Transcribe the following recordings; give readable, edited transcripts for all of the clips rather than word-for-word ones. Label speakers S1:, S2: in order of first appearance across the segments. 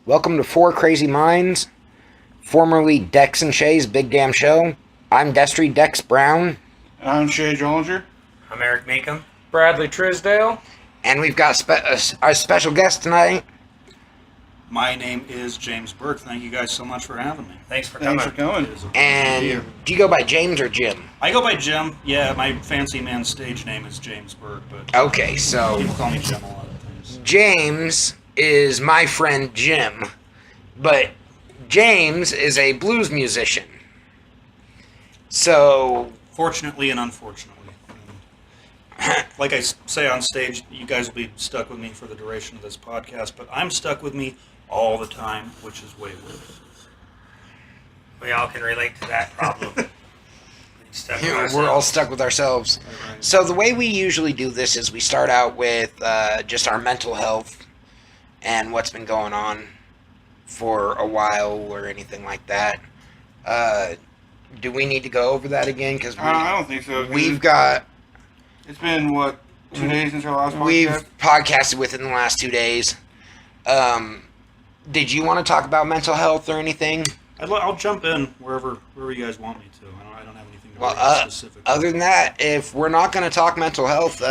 S1: Welcome to Four Crazy Minds, formerly Dex and Shea's Big Damn Show. I'm Destry Dex Brown.
S2: I'm Shea Jollinger.
S3: I'm Eric Meekum.
S4: Bradley Trisdale.
S1: And we've got our special guest tonight.
S5: My name is James Burke. Thank you guys so much for having me.
S3: Thanks for coming.
S2: Thanks for coming.
S5: It is a pleasure to be
S1: And
S5: here.
S1: do you go by James or Jim?
S5: I go by Jim. Yeah, my fancy man stage name is James Burke, but
S1: Okay, so
S5: people call me Jim a lot of times.
S1: James is my friend Jim, but James is a blues musician. So,
S5: Fortunately and unfortunately. Like I say on stage, you guys will be stuck with me for the duration of this podcast, but I'm stuck with me all the time, which is way worse.
S3: We all can relate to that problem.
S1: we're all stuck with ourselves.
S5: Right.
S1: So the way we usually do this is we start out with just our mental health and what's been going on for a while or anything like that. Do we need to go over that again? Because
S2: I don't think so.
S1: we've got...
S2: It's been, 2 days since our last podcast?
S1: We've podcasted within the last 2 days. Did you want to talk about mental health or anything?
S5: I'll jump in wherever you guys want me to. I don't have anything to
S1: Well,
S5: really specific.
S1: other than that, if we're not going to talk mental health,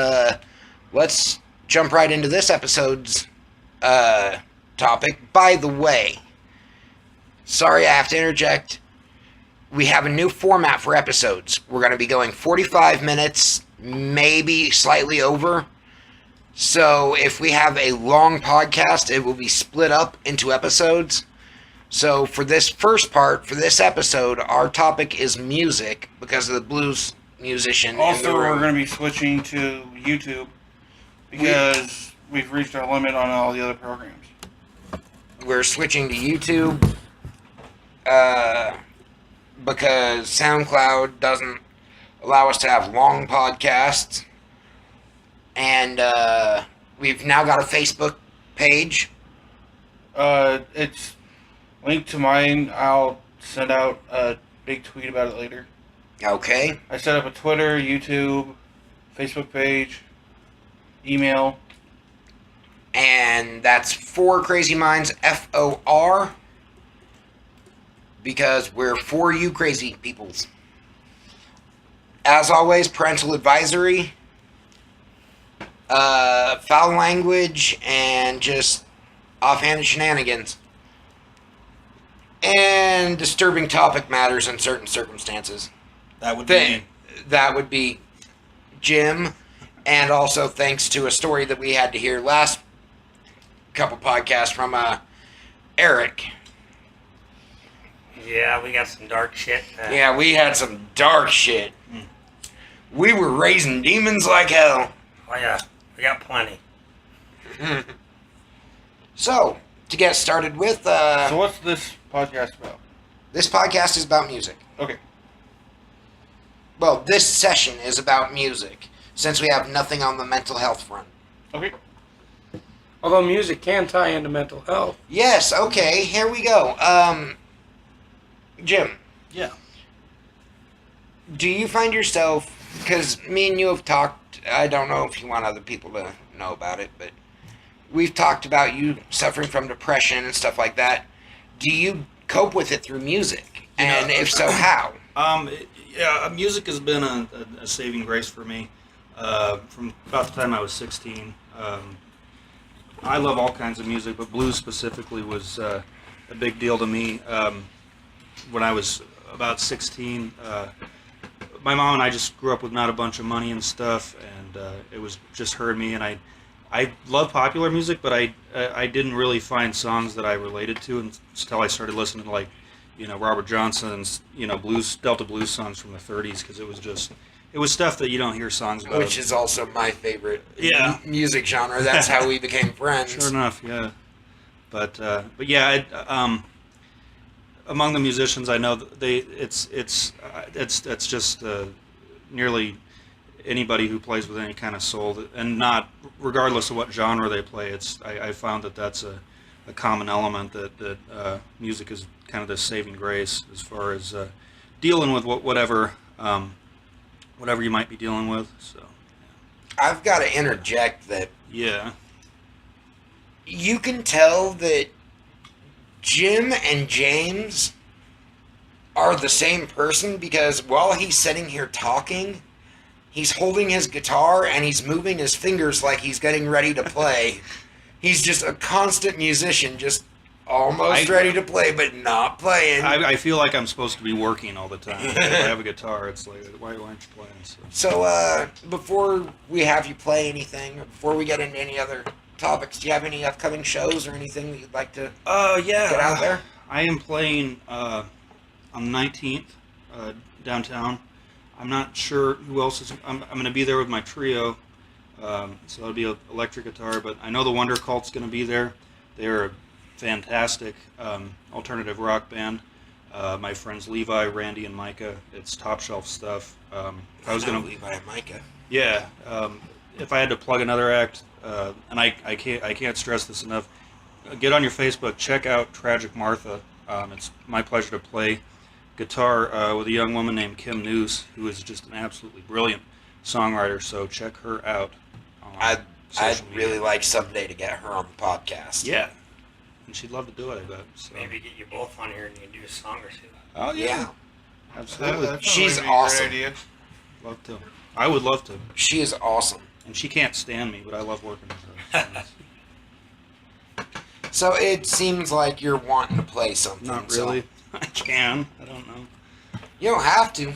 S1: let's jump right into this episode's topic. By the way, sorry I have to interject. We have a new format for episodes. We're going to be going 45 minutes, maybe slightly over. So if we have a long podcast, it will be split up into episodes. So for this first part, for this episode, our topic is music because of the blues musician in the
S2: Also, we're
S1: room.
S2: going to be switching to YouTube because we've reached our limit on all the other programs.
S1: We're switching to YouTube because SoundCloud doesn't allow us to have long podcasts. And we've now got a Facebook page.
S2: It's linked to mine. I'll send out a big tweet about it later.
S1: Okay.
S2: I set up a Twitter, YouTube, Facebook page, email.
S1: And that's Four Crazy Minds, FOR. Because we're for you crazy peoples. As always, Parental Advisory. Foul language and just offhand shenanigans. And disturbing topic matters in certain circumstances.
S5: That would be me.
S1: That would be Jim. And also thanks to a story that we had to hear last couple podcasts from Eric.
S3: Yeah, we got some dark shit.
S1: Yeah, we had some dark shit. We were raising demons like hell.
S3: Oh yeah, we got plenty.
S1: So, to get started with,
S2: So what's this podcast about?
S1: this podcast is about music.
S2: Okay.
S1: Well, this session is about music, since we have nothing on the mental health front.
S2: Okay.
S4: Although music can tie into mental health.
S1: Yes, okay, here we go. Jim,
S5: Yeah.
S1: do you find yourself, because me and you have talked, I don't know if you want other people to know about it, but we've talked about you suffering from depression and stuff like that. Do you cope with it through music? And if so, how?
S5: Music has been a saving grace for me from about the time I was 16. I love all kinds of music, but blues specifically was a big deal to me. When I was about 16, my mom and I just grew up with not a bunch of money and stuff, and it was just her and me. And I love popular music, but I didn't really find songs that I related to until I started listening to Robert Johnson's Delta blues songs from the 30s, because it was stuff that you don't hear songs about.
S1: Which is also my favorite music genre. That's how we became friends.
S5: Sure enough, yeah. But yeah, among the musicians I know, it's just nearly anybody who plays with any kind of soul, and not regardless of what genre they play. I found that's a common element that music is kind of this saving grace as far as dealing with whatever you might be dealing with. So
S1: I've got to interject that
S5: yeah.
S1: you can tell that Jim and James are the same person because while he's sitting here talking, he's holding his guitar and he's moving his fingers like he's getting ready to play. He's just a constant musician, just almost ready to play, but not playing.
S5: I feel like I'm supposed to be working all the time. If I have a guitar, it's like, why aren't you playing?
S1: So, before we have you play anything, or before we get into any other topics, do you have any upcoming shows or anything that you'd like to
S5: yeah,
S1: get out there?
S5: I am playing on the 19th downtown. I'm not sure who else is. I'm going to be there with my trio, so that'll be an electric guitar. But I know the Wonder Cult's going to be there. They're a fantastic alternative rock band. My friends Levi, Randy, and Micah. It's top shelf stuff. If I was going to
S1: Levi and Micah.
S5: Yeah. If I had to plug another act, and I can't stress this enough. Get on your Facebook. Check out Tragic Martha. It's my pleasure to play guitar with a young woman named Kim News, who is just an absolutely brilliant songwriter. So check her out.
S1: I'd
S5: social media.
S1: really like someday to get her on the podcast.
S5: Yeah, and she'd love to do it, I bet. So.
S3: Maybe get you both on here and you can do a song or two.
S5: Oh yeah, absolutely.
S1: She's
S2: really
S1: awesome.
S2: Great idea.
S5: Love to. I would love to.
S1: She is awesome.
S5: And she can't stand me, but I love working with her.
S1: So it seems like you're wanting to play something.
S5: Not
S1: so
S5: really. I can. I don't know.
S1: you don't have to.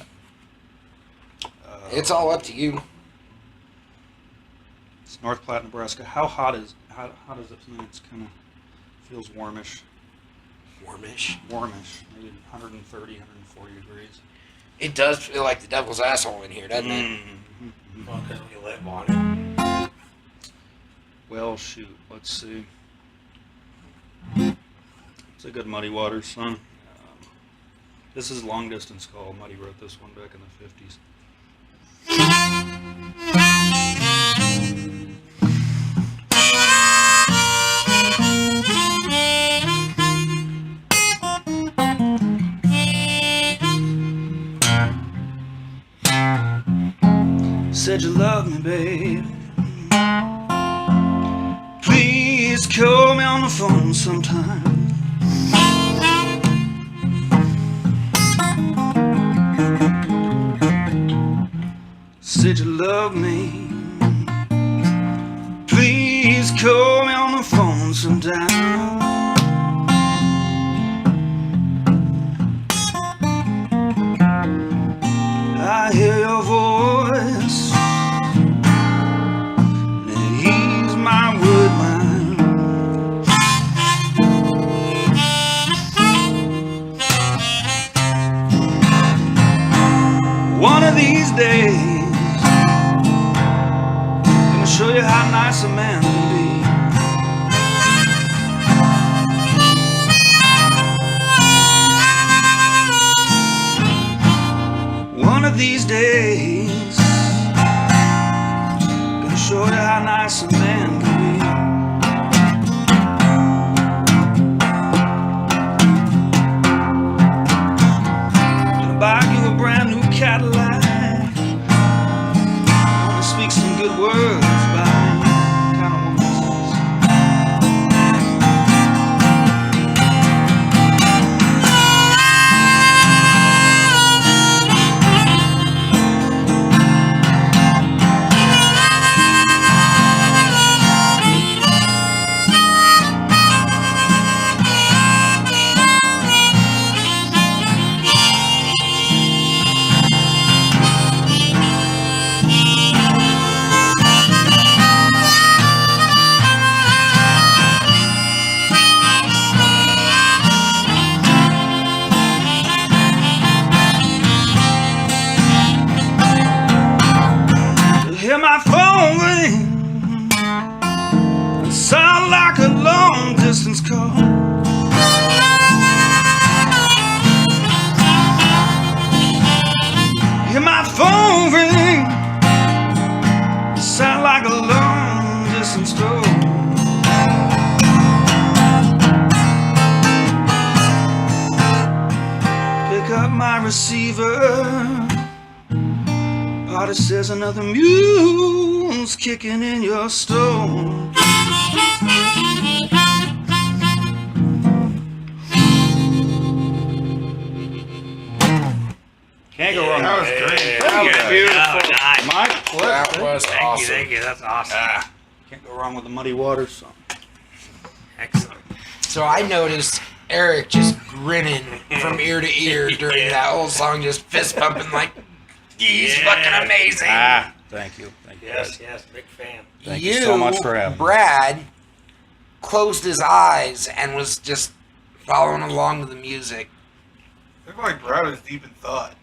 S1: It's all up to you.
S5: It's North Platte, Nebraska. How hot is it tonight? It's kind of feels warmish.
S1: Warmish.
S5: Maybe 130, 140 degrees.
S1: It does feel like the devil's asshole in here, doesn't it?
S5: Mm-hmm.
S3: Well, because we live on it.
S5: Well, shoot. Let's see. It's a good Muddy Waters song. This is Long Distance Call. Muddy wrote this one back in the 50s. Said you love me, babe. Please call me on the phone sometime. Said you love me. Please call me on the phone sometime. I hear your voice, and he's my wood line. One of these days, gonna show you how nice a man can be. One of these days, gonna show you how nice a man can be. Gonna buy you a brand new Cadillac. Wanna speak some good words about you, kind of woman says. Hear my phone ring, it sound like a long distance call. Hear my phone ring, it sound like a long distance call. Pick up my receiver. Party says another mule's kicking in your store. Can't go wrong.
S2: That was
S3: Yeah,
S2: great.
S4: That was
S3: yeah,
S4: beautiful.
S3: yeah, nice.
S5: Mike,
S1: That was
S3: Thank
S1: awesome.
S3: you, thank you. That's awesome.
S5: can't go wrong with the Muddy Waters song.
S3: Excellent.
S1: So I noticed Eric just grinning from ear to ear during that whole song, just fist pumping like, he's
S3: Yeah.
S1: fucking amazing.
S5: Thank you. Thank you.
S3: Yes, yes, big fan.
S5: Thank you so much for having me.
S1: Brad, closed his eyes and was just following along with the music.
S2: I feel like Brad was deep in thought.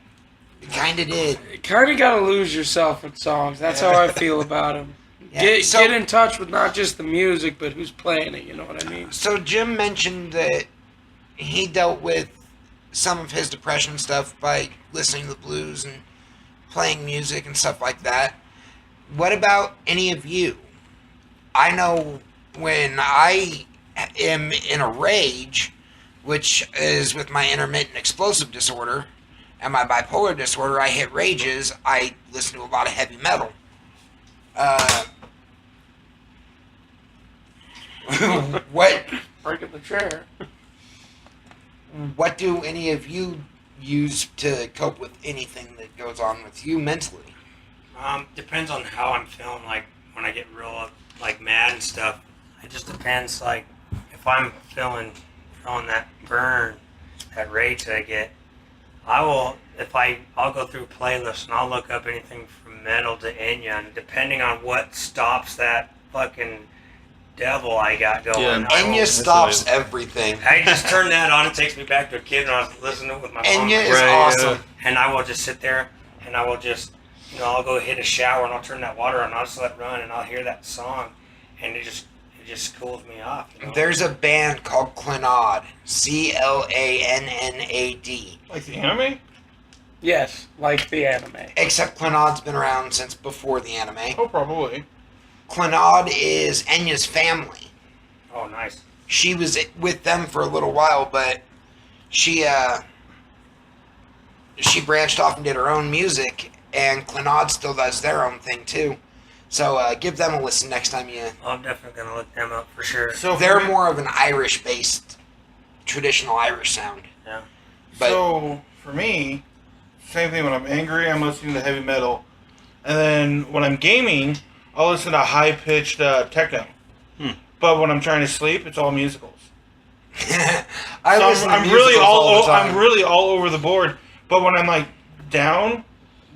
S1: He kind of did.
S4: You kind of got to lose yourself with songs. That's how I feel about them.
S1: Yeah, so-
S4: Get in touch with not just the music, but who's playing it. You know what I mean?
S1: So Jim mentioned that he dealt with some of his depression stuff by listening to the blues and playing music and stuff like that. What about any of you? I know when I am in a rage, which is with my intermittent explosive disorder and my bipolar disorder, I hit rages, I listen to a lot of heavy metal. What
S4: Breaking the chair.
S1: What do any of you use to cope with anything that goes on with you mentally?
S3: Depends on how I'm feeling. Like when I get real like mad and stuff, it just depends. Like if I'm feeling that burn, that rage that I get, I'll go through playlists and I'll look up anything from metal to Enya, and depending on what stops that fucking devil I got going.
S5: Yeah,
S3: I will-
S1: Enya stops everything.
S3: I just turn that on. It takes me back to a kid when I was listening to it with my mom.
S1: Enya is
S5: Right,
S1: awesome.
S3: And I will just sit there and I will just, I'll go hit a shower and I'll turn that water on and I'll just let it run and I'll hear that song and it just cools me off.
S1: There's a band called Clanad, Clanad,
S2: Like the anime?
S4: Yes, like the anime.
S1: except Clanad's been around since before the anime.
S2: Oh, probably.
S1: Clanad is Enya's family.
S3: Oh, nice.
S1: She was with them for a little while, but she branched off and did her own music, and Clanad still does their own thing too. So give them a listen next time you.
S3: I'm definitely going to look them up for sure.
S2: So
S1: They're
S2: for me-
S1: more of an Irish-based, traditional Irish sound.
S3: Yeah.
S1: But
S2: So for me, same thing. When I'm angry, I'm listening to heavy metal, and then when I'm gaming, I'll listen to high-pitched techno. But when I'm trying to sleep, it's all musicals.
S1: I
S2: So
S1: listen to
S2: I'm really
S1: musicals all the time.
S2: I'm really all over the board. But when I'm like down,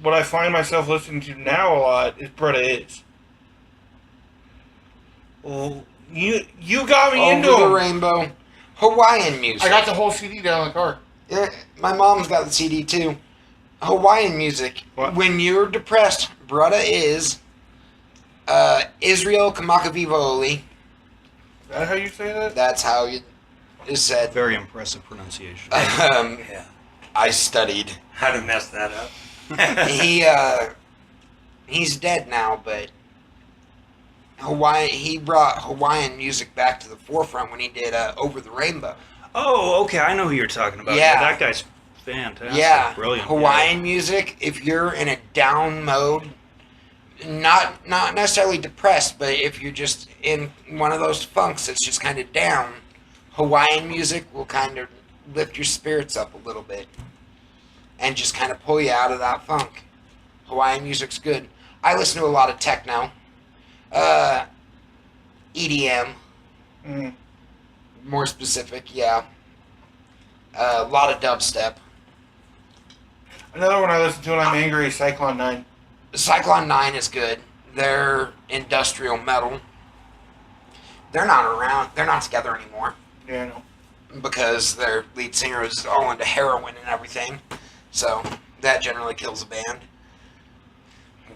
S2: what I find myself listening to now a lot is Bretta Is. Well, you got me into
S1: Over the
S2: them.
S1: Rainbow, Hawaiian music.
S2: I got the whole CD down in the car.
S1: Yeah, my mom's got the CD too. Hawaiian music.
S2: What?
S1: When you're depressed, Brutta is Israel Kamakavivoli.
S2: Is that how you say that?
S1: That's how it is said.
S5: Very impressive pronunciation.
S3: Yeah.
S1: I studied.
S3: How to mess that up.
S1: He's dead now, but he brought Hawaiian music back to the forefront when he did Over the Rainbow.
S5: Oh, okay. I know who you're talking about.
S1: Yeah.
S5: That guy's fantastic.
S1: Yeah,
S5: Brilliant.
S1: Hawaiian music. If you're in a down mode, not necessarily depressed, but if you're just in one of those funks that's just kind of down, Hawaiian music will kind of lift your spirits up a little bit and just kind of pull you out of that funk. Hawaiian music's good. I listen to a lot of techno, EDM,
S2: Mm.
S1: more specific, yeah. A lot of dubstep.
S2: Another one I listen to when I'm angry is Cyclone 9.
S1: Cyclone 9 is good. They're industrial metal. They're not around. They're not together anymore
S2: Yeah, I know.
S1: because their lead singer is all into heroin and everything. So that generally kills a band.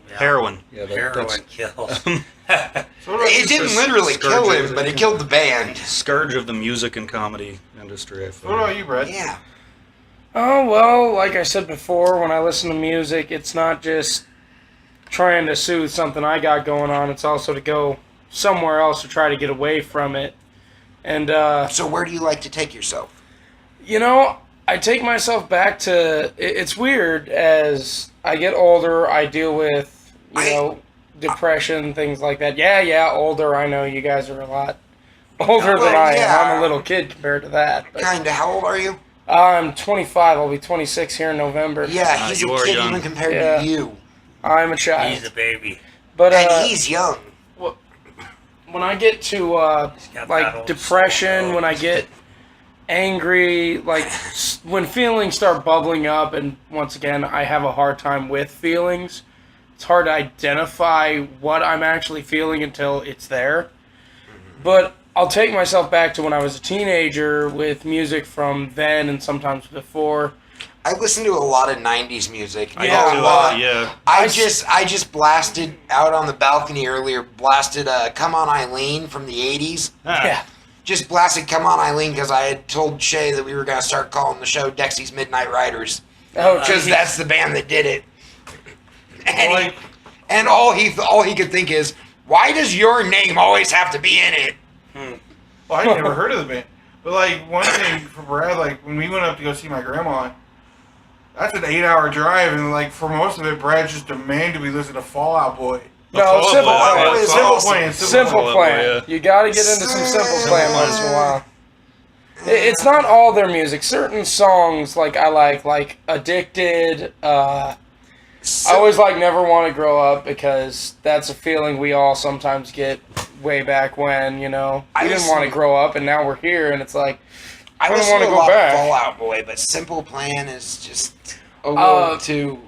S3: Yeah.
S5: Heroin. Yeah,
S3: Heroin kills.
S2: So what about
S1: It
S2: you?
S1: didn't literally kill him, but it killed the band.
S5: Scourge of the music and comedy industry, I feel.
S2: What about you, Brett?
S1: Yeah.
S4: Oh, well, like I said before, when I listen to music, it's not just trying to soothe something I got going on. It's also to go somewhere else to try to get away from it. And,
S1: So where do you like to take yourself?
S4: I take myself back to... It's weird. As I get older, I deal with, depression, things like that. Yeah, older. I know you guys are a lot older than I am.
S1: yeah.
S4: I'm a little kid compared to that. But
S1: Kinda. How old are you?
S4: I'm 25. I'll be 26 here in November.
S1: Yeah, he's a
S5: you are
S1: kid
S5: young.
S1: even compared
S4: Yeah.
S1: to you.
S4: I'm a child.
S3: He's a baby.
S4: But
S1: And he's young.
S4: when I get to
S3: He's got that
S4: like
S3: old
S4: depression,
S3: soul.
S4: when I get angry, like when feelings start bubbling up, and once again, I have a hard time with feelings. It's hard to identify what I'm actually feeling until it's there. But I'll take myself back to when I was a teenager with music from then and sometimes before.
S1: I listen to a lot of '90s music.
S5: I
S4: Yeah,
S5: do too.
S1: lot.
S5: Yeah.
S1: I just blasted out on the balcony earlier. Blasted "Come On Eileen" from the '80s.
S4: Yeah.
S1: Just blasted "Come On Eileen" because I had told Shea that we were gonna start calling the show Dexy's Midnight Riders
S4: Oh,
S1: because
S4: geez.
S1: that's the band that did it. And,
S2: Like,
S1: and all he could think is, why does your name always have to be in it?
S2: well, I never heard of the band. But, like, one thing for Brad, like, when we went up to go see my grandma, that's an 8-hour drive, and, like, for most of it, Brad just demanded we listen to Fall Out Boy.
S4: No,
S5: Fall Out
S4: Simple
S5: Boy.
S4: Plan.
S1: Boy is
S2: Simple
S1: awesome.
S2: Plan.
S4: Simple
S5: Fall Out
S4: Plan.
S5: Boy, yeah.
S4: You gotta get into some Simple Plan once in a while. It's not all their music. Certain songs, like I like Addicted. I always like Never Want to Grow Up because that's a feeling we all sometimes get way back when, you know.
S1: I
S4: We didn't
S1: listen-
S4: want to grow up, and now we're here, and it's like,
S1: I
S4: don't
S1: listen
S4: wanna
S1: to a
S4: go
S1: lot
S4: back.
S1: of Fall Out Boy, but Simple Plan is just a little too.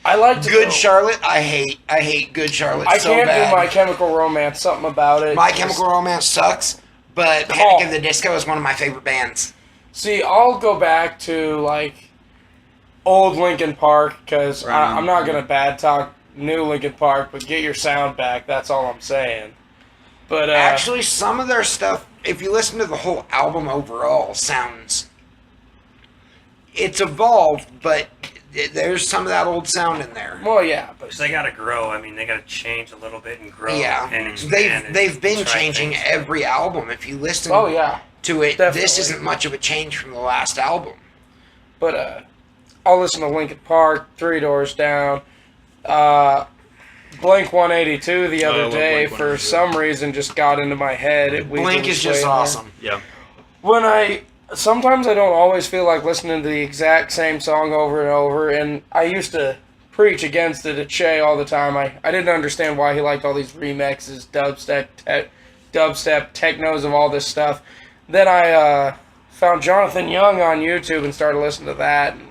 S4: I like to
S1: Good
S4: go-
S1: Charlotte, I hate Good Charlotte
S4: I
S1: so
S4: can't
S1: bad.
S4: do My Chemical Romance, something about it.
S1: My
S4: just-
S1: Chemical Romance sucks, but Panic at the Disco is one of my favorite bands.
S4: See, I'll go back to, like, old Linkin Park, because
S5: Right on.
S4: I'm not going to bad talk new Linkin Park, but get your sound back, that's all I'm saying. But,
S1: Actually, some of their stuff, if you listen to the whole album overall, sounds... It's evolved, but there's some of that old sound in there.
S4: well, yeah, but
S3: Because they got to grow. I mean, they got to change a little bit and grow.
S1: Yeah,
S3: And expand and
S1: they've been
S3: try
S1: changing
S3: things.
S1: every album. If you listen
S4: oh, yeah.
S1: to it,
S4: Definitely.
S1: this isn't much of a change from the last album.
S4: But, I'll listen to Linkin Park, Three Doors Down, Blink 182 the
S5: I
S4: other
S5: love
S4: day,
S5: Blink
S4: for
S5: 182.
S4: some reason, just got into my head. It
S1: Blink
S4: weaseled
S1: is
S4: its way
S1: just
S4: in there.
S1: awesome.
S5: Yeah.
S4: When sometimes I don't always feel like listening to the exact same song over and over, and I used to preach against it at Shea all the time. I didn't understand why he liked all these remixes, dubstep, technos of all this stuff. Then I found Jonathan Young on YouTube and started listening to that. And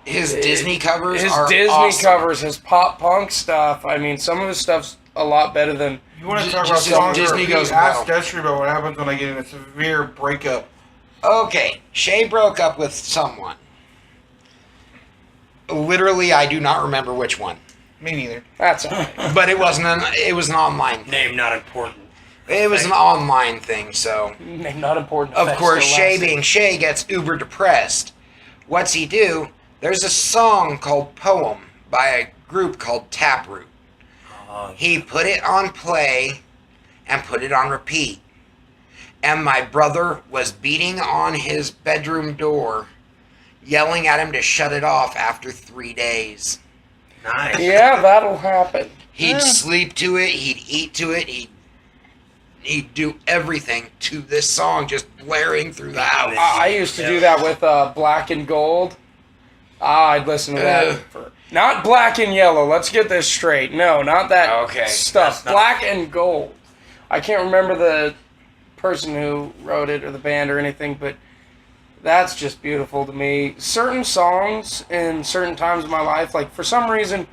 S1: His Disney covers
S4: his
S1: are
S4: Disney
S1: awesome.
S4: covers, his pop punk stuff. I mean, some of his stuff's a lot better than...
S2: You want to
S1: J-
S2: talk about
S1: just
S2: songs
S1: Disney
S2: where
S1: goes
S2: you ask
S1: metal.
S2: Destry about what happens when I get in a severe breakup.
S1: Okay, Shea broke up with someone. Literally, I do not remember which one,
S2: Me neither.
S4: That's all right.
S1: but it was an online thing.
S3: Name not important.
S1: It was an online thing, so
S4: Not important.
S1: of
S4: effects
S1: course
S4: still
S1: Shea
S4: lasting.
S1: being Shea gets uber depressed. What's he do? There's a song called Poem by a group called Taproot. He put it on play and put it on repeat. And my brother was beating on his bedroom door, yelling at him to shut it off after 3 days.
S3: Nice.
S4: Yeah, that'll happen.
S1: He'd sleep to it, he'd eat to it, he'd do everything to this song just blaring through the house.
S4: I used to do that with Black and Gold. I'd listen to that for... Not Black and Yellow, let's get this straight. No, not that
S1: Okay.
S4: stuff.
S3: That's not-
S4: Black and Gold. I can't remember the person who wrote it or the band or anything, but that's just beautiful to me. Certain songs in certain times of my life, like for some reason,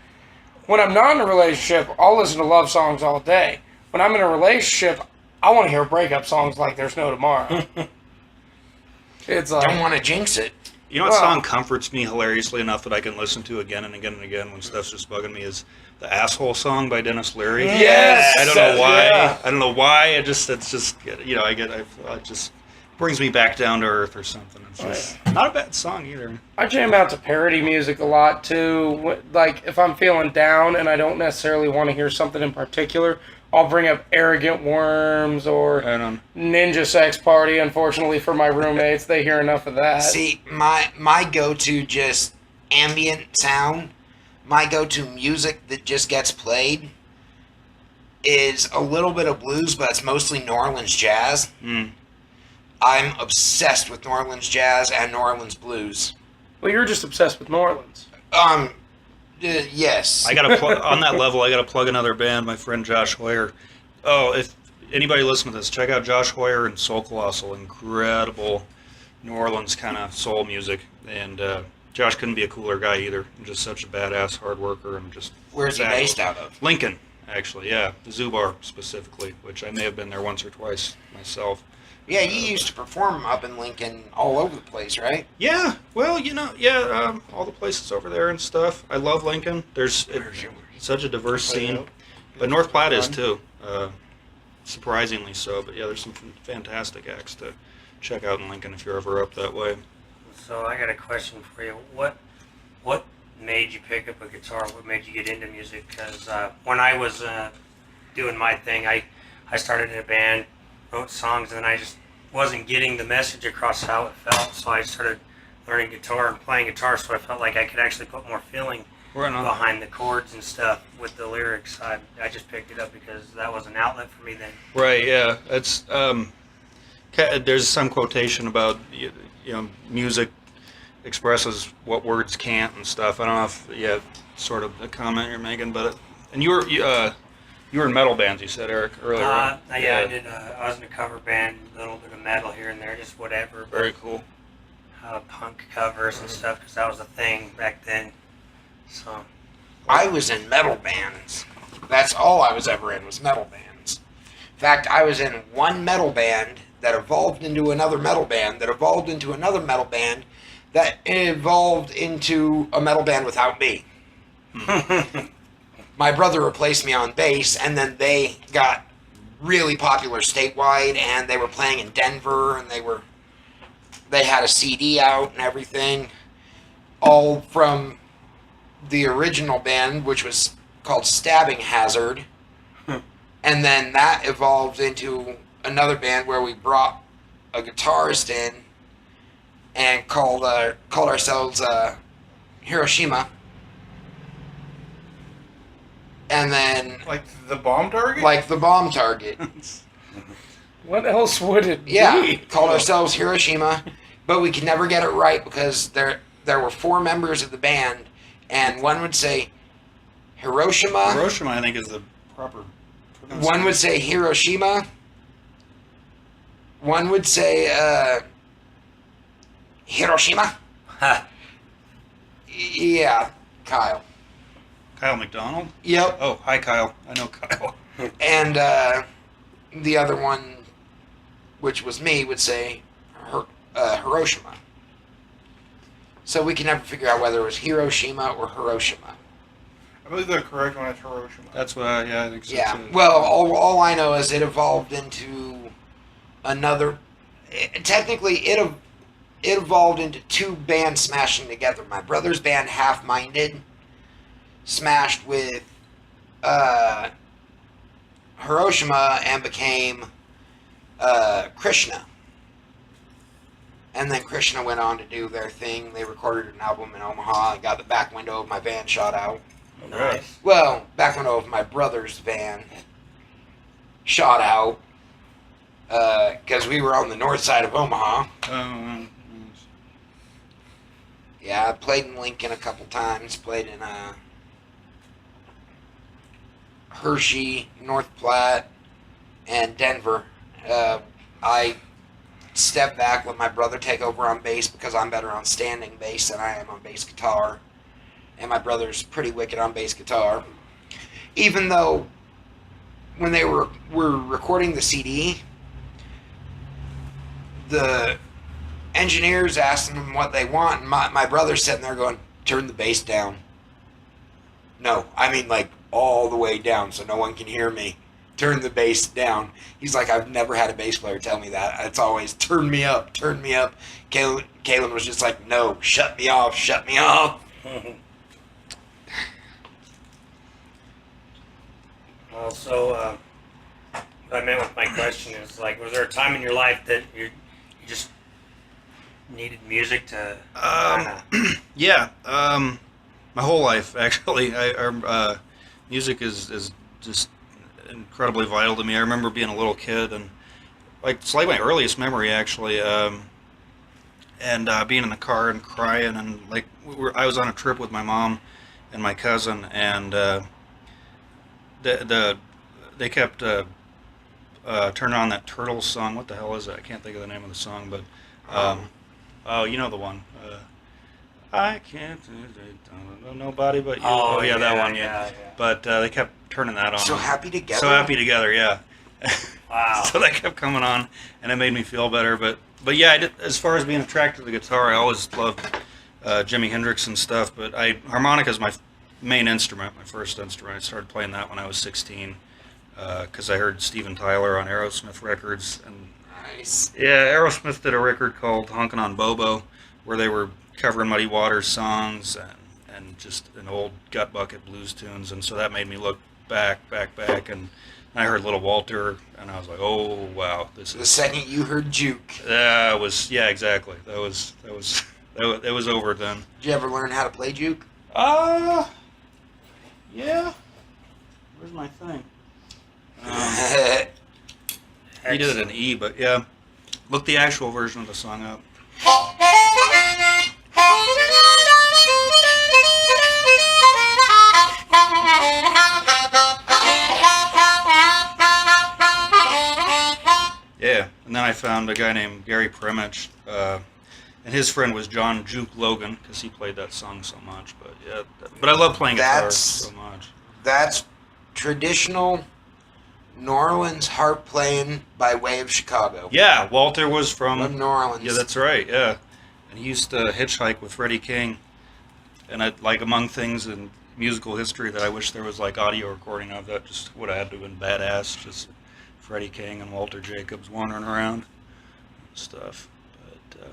S4: when I'm not in a relationship, I'll listen to love songs all day. When I'm in a relationship, I want to hear breakup songs like there's no tomorrow. It's like...
S1: Don't want to jinx it.
S5: You know what
S4: Well-
S5: song comforts me hilariously enough that I can listen to again and again and again when stuff's just bugging me is the Asshole song by Dennis Leary.
S4: Yes!
S5: I don't know why.
S4: Yeah.
S5: I don't know why. It's just it just brings me back down to earth or something. It's just not a bad song either.
S4: I jam out to parody music a lot too. Like if I'm feeling down and I don't necessarily want to hear something in particular, I'll bring up Arrogant Worms or
S5: Right on.
S4: Ninja Sex Party. Unfortunately for my roommates, they hear enough of that.
S1: See, my go-to just ambient sound, my go-to music that just gets played is a little bit of blues, but it's mostly New Orleans jazz. I'm obsessed with New Orleans jazz and New Orleans blues.
S4: Well, you're just obsessed with New Orleans.
S1: Yes.
S5: I gotta on that level. I gotta plug another band. My friend Josh Hoyer. Oh, if anybody listening to this, check out Josh Hoyer and Soul Colossal. Incredible New Orleans kind of soul music. And Josh couldn't be a cooler guy either. Just such a badass hard worker and just.
S1: Where's he based out of?
S5: Lincoln, actually. Yeah, the Zubar specifically, which I may have been there once or twice myself.
S1: Yeah, you used to perform up in Lincoln all over the place, right?
S5: Yeah, well, all the places over there and stuff. I love Lincoln. There's such a diverse scene, but North Platte is too, surprisingly so. But yeah, there's some fantastic acts to check out in Lincoln if you're ever up that way.
S3: So I got a question for you. What made you pick up a guitar? What made you get into music? Because when I was doing my thing, I started in a band, wrote songs, and then I just wasn't getting the message across how it felt. So I started learning guitar and playing guitar, so I felt like I could actually put more feeling behind the chords and stuff with the lyrics. I just picked it up because that was an outlet for me then.
S5: Right. Yeah. It's there's some quotation about music expresses what words can't and stuff. I don't know if sort of the comment you're making, but and you were in metal bands, you said, Eric, earlier.
S3: Yeah, I did. I was in a cover band, a little bit of metal here and there, just whatever. But,
S5: very cool.
S3: Punk covers and stuff, because that was a thing back then. So.
S1: I was in metal bands. That's all I was ever in, was metal bands. In fact, I was in one metal band that evolved into another metal band, that evolved into another metal band, that evolved into a metal band without me. My brother replaced me on bass, and then they got really popular statewide, and they were playing in Denver, and they had a CD out and everything, all from the original band, which was called Stabbing Hazard, and then that evolved into another band where we brought a guitarist in and called ourselves Hiroshima. And then...
S2: Like the bomb target?
S1: Like the bomb target.
S4: What else would it be?
S1: Yeah, called ourselves Hiroshima, but we could never get it right because there were 4 members of the band, and one would say Hiroshima.
S5: Hiroshima, I think, is the proper pronunciation.
S1: One would say Hiroshima. One would say Hiroshima. Yeah, Kyle.
S5: Kyle McDonald?
S1: Yep.
S5: Oh, hi, Kyle. I know Kyle.
S1: And the other one, which was me, would say Hiroshima. So we can never figure out whether it was Hiroshima or Hiroshima.
S2: I believe the correct one is Hiroshima.
S5: That's what I think so
S1: Yeah.
S5: too.
S1: Well, all I know is it evolved into another. Technically, it evolved into 2 bands smashing together. My brother's band, Half Minded, smashed with Hiroshima and became Krishna. And then Krishna went on to do their thing. They recorded an album in Omaha and got the back window of my van shot out.
S3: Nice.
S1: Well, back window of my brother's van shot out because we were on the north side of Omaha. Yeah, I played in Lincoln a couple times. Played in Hershey, North Platte, and Denver. I stepped back, let my brother take over on bass because I'm better on standing bass than I am on bass guitar. And my brother's pretty wicked on bass guitar. Even though when they were recording the CD, the engineers asked them what they want, and my brother's sitting there going, turn the bass down. No, I mean like all the way down so no one can hear me. Turn the bass down. He's like, I've never had a bass player tell me that. It's always, turn me up, turn me up. Kalen was just like, no, shut me off, shut me off.
S3: So, what I meant with my question is, like, was there a time in your life that you just needed music to
S5: Yeah, my whole life, actually. Music is just incredibly vital to me. I remember being a little kid and like it's like my earliest memory actually. And being in the car and crying, and like I was on a trip with my mom and my cousin, and they kept turning on that Turtles song. What the hell is it? I can't think of the name of the song, but oh, you know the one. I can't nobody but you. Oh, yeah, that one. Yeah. But they kept turning that on.
S1: So Happy Together.
S5: So Happy Together, yeah.
S3: Wow.
S5: So that kept coming on, and it made me feel better. But yeah, as far as being attracted to the guitar, I always loved Jimi Hendrix and stuff. But harmonica is my main instrument, my first instrument. I started playing that when I was 16 because I heard Steven Tyler on Aerosmith records. And
S1: Nice.
S5: yeah, Aerosmith did a record called Honkin' on Bobo, where they were covering Muddy Waters songs and just an old gut bucket blues tunes. And so that made me look back, and I heard Little Walter, and I was like, "Oh wow, this
S1: The
S5: is."
S1: second you heard Juke,
S5: Yeah, exactly. It was over then.
S1: did you ever learn how to play Juke?
S5: Yeah. Where's my thing? He did it in E, but yeah. Look the actual version of the song up. Yeah, and then I found a guy named Gary Primich, and his friend was John Juke Logan, because he played that song so much. But yeah, but I love playing guitar so much.
S1: That's traditional New Orleans harp playing by way of Chicago.
S5: Yeah, Walter was
S1: From New Orleans.
S5: Yeah, that's right. Yeah, and he used to hitchhike with Freddie King, and among things in musical history that I wish there was like audio recording of, that just would have had to have been badass. Just Freddie King and Walter Jacobs wandering around and stuff. But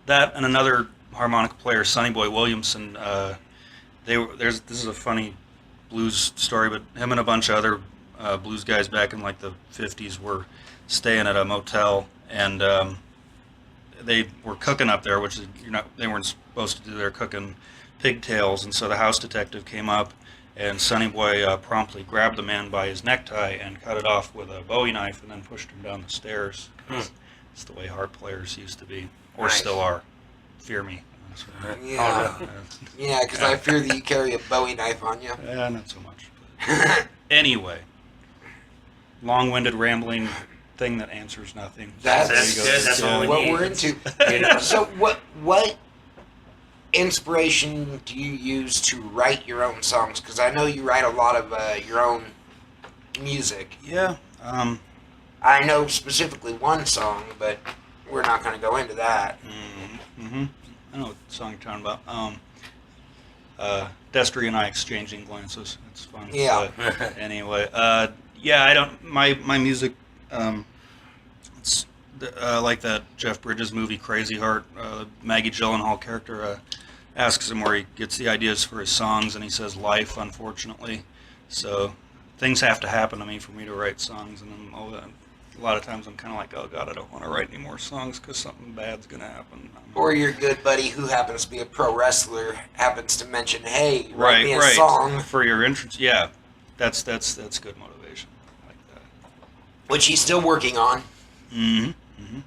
S5: that and another harmonica player, Sonny Boy Williamson. This is a funny blues story, but him and a bunch of other blues guys back in like the 50s were staying at a motel, and they were cooking up there, which is they weren't supposed to do. They're cooking pigtails, and so the house detective came up, and Sonny Boy promptly grabbed the man by his necktie and cut it off with a Bowie knife, and then pushed him down the stairs. It's the way harp players used to be, or
S1: Nice.
S5: still are. Fear me.
S1: Yeah. Yeah, because I fear that you carry a Bowie knife on you.
S5: Yeah, not so much. But anyway, long-winded, rambling thing that answers nothing.
S1: That's
S5: There you
S3: good.
S5: go.
S3: That's
S5: Yeah.
S3: all we
S1: what
S3: need.
S1: we're into.
S3: You know?
S1: So what inspiration do you use to write your own songs? Because I know you write a lot of your own music.
S5: Yeah.
S1: I know specifically one song, but we're not going to go into that.
S5: Mm-hmm. I know what song you're talking about. Destry and I exchanging glances. It's fun.
S1: Yeah.
S5: But anyway, yeah, I don't. My music. It's like that Jeff Bridges movie Crazy Heart. Maggie Gyllenhaal character asks him where he gets the ideas for his songs, and he says life, unfortunately. So things have to happen to me for me to write songs, and then a lot of times I'm kind of like, oh God, I don't want to write any more songs because something bad's gonna happen.
S1: Or your good buddy who happens to be a pro wrestler happens to mention, "Hey, write me a
S5: right.
S1: song,"
S5: For your entrance. Yeah, that's good motivation. I like that.
S1: which he's still working on,
S5: Mm-hmm.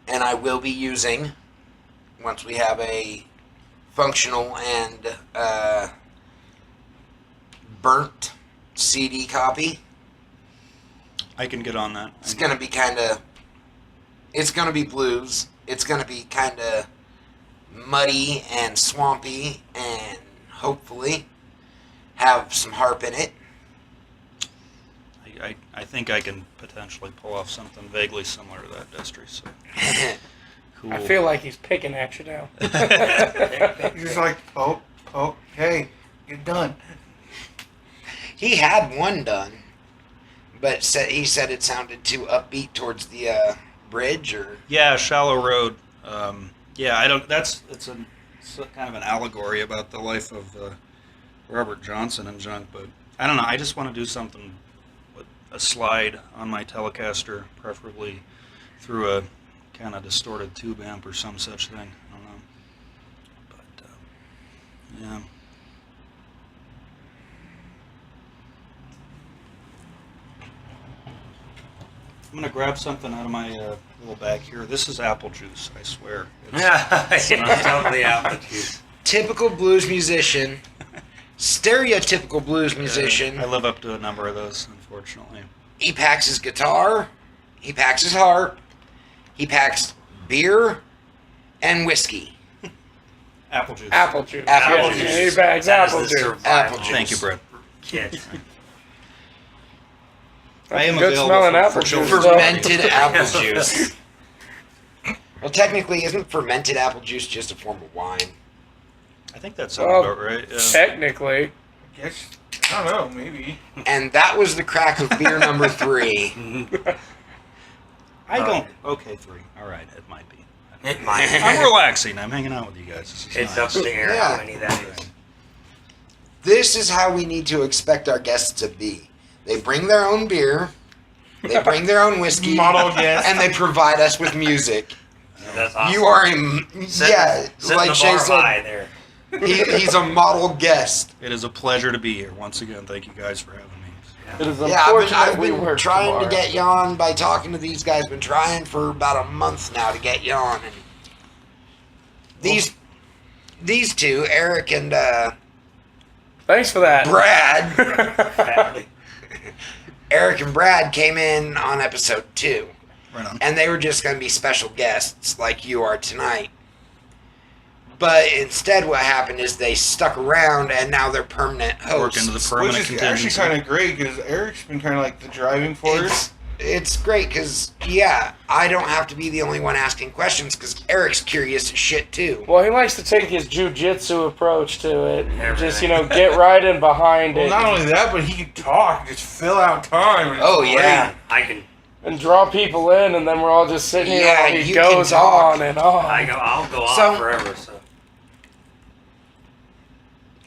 S1: and I will be using once we have a functional and burnt CD copy.
S5: I can get on that.
S1: It's gonna be it's gonna be blues. It's gonna be kind of muddy and swampy, and hopefully have some harp in it.
S5: I think I can potentially pull off something vaguely similar to that, Destry. So cool.
S4: I feel like he's picking at you now.
S2: He's just like, oh, hey, you're done.
S1: He had one done, but he said it sounded too upbeat towards the bridge, or
S5: Yeah, Shallow Road. Yeah, I don't. It's kind of an allegory about the life of Robert Johnson and junk. But I don't know. I just want to do something with a slide on my Telecaster, preferably through a kind of distorted tube amp or some such thing. I don't know. But yeah. I'm gonna grab something out of my little bag here. This is apple juice. I swear.
S3: Yeah, totally apple juice.
S1: Typical blues musician. Stereotypical blues musician.
S5: I live up to a number of those, unfortunately.
S1: He packs his guitar. He packs his harp. He packs beer and whiskey.
S5: Apple juice.
S4: Apple juice.
S1: Apple
S4: Yeah,
S1: juice.
S4: he bags
S3: That is
S4: apple
S3: the
S4: juice.
S3: survival
S1: Apple juice.
S5: Thank you, Brett.
S3: Kids.
S5: I am
S4: Good
S5: available
S4: smelling
S5: for
S4: apple juice.
S5: children's
S1: Fermented
S5: parties.
S1: apple juice. Well, technically, isn't fermented apple juice just a form of wine?
S5: I think that sounds
S4: Well,
S5: about right. Yeah.
S4: Technically.
S2: I guess, I don't know, maybe.
S1: And that was the crack of beer number 3.
S5: I don't. Okay, 3. All right, it might be.
S3: It might.
S5: I'm relaxing. I'm hanging out with you guys. This is
S3: It's
S5: nice.
S3: up in the air
S1: Yeah.
S3: how many that is.
S1: This is how we need to expect our guests to be. They bring their own beer, they bring their own whiskey,
S2: Model guest.
S1: and they provide us with music.
S3: That's awesome.
S1: You are
S3: Setting
S1: like
S3: the
S1: Shea
S3: bar
S1: said,
S3: high there.
S1: he's a model guest.
S5: It is a pleasure to be here. Once again, thank you guys for having me.
S4: It is
S1: Yeah,
S4: unfortunate
S1: I've
S4: we
S1: been
S4: work
S1: trying
S4: tomorrow.
S1: to get you on by talking to these guys. Been trying for about a month now to get you on. And these two, Eric and
S4: Thanks for that.
S1: Brad,
S3: Badly.
S1: Eric and Brad came in on episode 2.
S5: Right on.
S1: And they were just going to be special guests like you are tonight. But instead what happened is they stuck around and now they're permanent
S5: Work into the
S1: hosts.
S5: permanent
S2: Which is actually
S5: contingency.
S2: kind of great because Eric's been kind of like the driving force.
S1: It's great because, yeah, I don't have to be the only one asking questions because Eric's curious as shit too.
S4: Well, he likes to take his jujitsu approach to it. Just,
S3: Everything.
S4: get right in behind
S2: Well,
S4: it
S2: not only that, but he can talk, just fill out time. and it's
S1: Oh,
S2: great.
S1: yeah.
S3: I can.
S4: and draw people in, and then we're all just sitting here
S1: Yeah,
S4: while he
S1: you can
S4: goes
S1: talk.
S4: on and on.
S3: I'll go on
S1: So-
S3: forever. So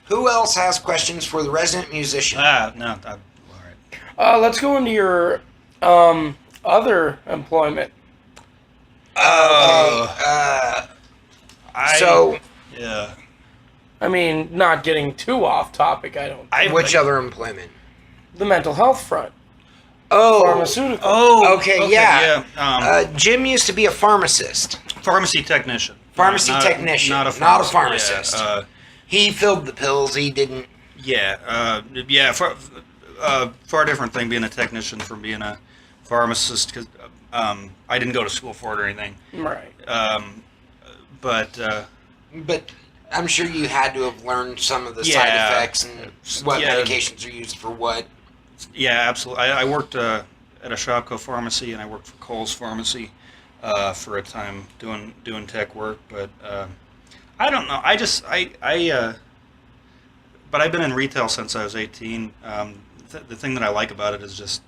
S1: Who else has questions for the resident musician?
S5: No, all right.
S4: Let's go into your other employment.
S5: I,
S1: So,
S5: yeah.
S4: I mean, not getting too off topic, I don't.
S1: which other employment?
S4: The mental health front.
S1: Oh,
S4: Pharmaceutical.
S1: Okay, yeah.
S5: yeah.
S1: Jim used to be a pharmacist.
S5: Pharmacy technician.
S1: Pharmacy
S5: Not-
S1: technician,
S5: Not a
S1: not a
S5: pharmacist.
S1: pharmacist. He filled the pills. He didn't.
S5: Yeah. Far different thing being a technician from being a pharmacist because I didn't go to school for it or anything.
S4: Right.
S5: But
S1: But I'm sure you had to have learned some of the side
S5: Yeah.
S1: effects and what
S5: Yeah.
S1: medications are used for what.
S5: yeah, absolutely. I worked at a Shopko pharmacy and I worked for Kohl's Pharmacy for a time doing tech work. But I don't know. But I've been in retail since I was 18. The thing that I like about it is just,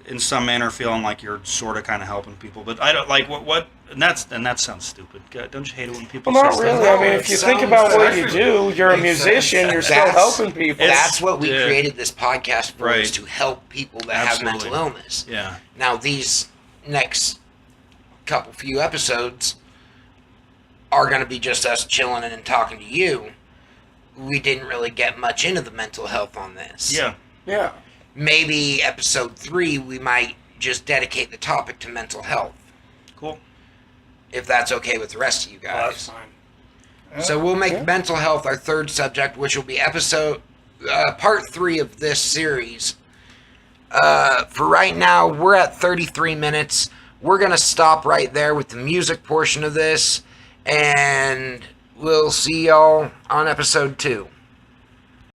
S5: in some manner, feeling like you're sort of kind of helping people. But I don't like what, and that sounds stupid. God, don't you hate it when people
S4: Well, not
S5: say
S4: really.
S5: stuff?
S4: I mean,
S1: it
S4: if you think
S1: sounds
S4: about what you
S2: actually
S4: do, you're a
S2: makes
S4: musician.
S2: sense.
S4: You're still
S1: That's-
S4: helping people.
S1: That's what we
S5: yeah.
S1: created this podcast for, is
S5: Right.
S1: to help people that
S5: Absolutely.
S1: have mental illness.
S5: Yeah.
S1: Now, these next few episodes are going to be just us chilling and talking to you. We didn't really get much into the mental health on this.
S5: Yeah.
S4: Yeah.
S1: Maybe episode 3, we might just dedicate the topic to mental health,
S5: Cool.
S1: if that's okay with the rest of you
S3: well, that's
S1: guys.
S3: fine.
S1: So we'll make
S4: Yeah.
S1: mental health our third subject, which will be part 3 of this series. For right now, we're at 33 minutes. We're going to stop right there with the music portion of this, and we'll see y'all on episode 2.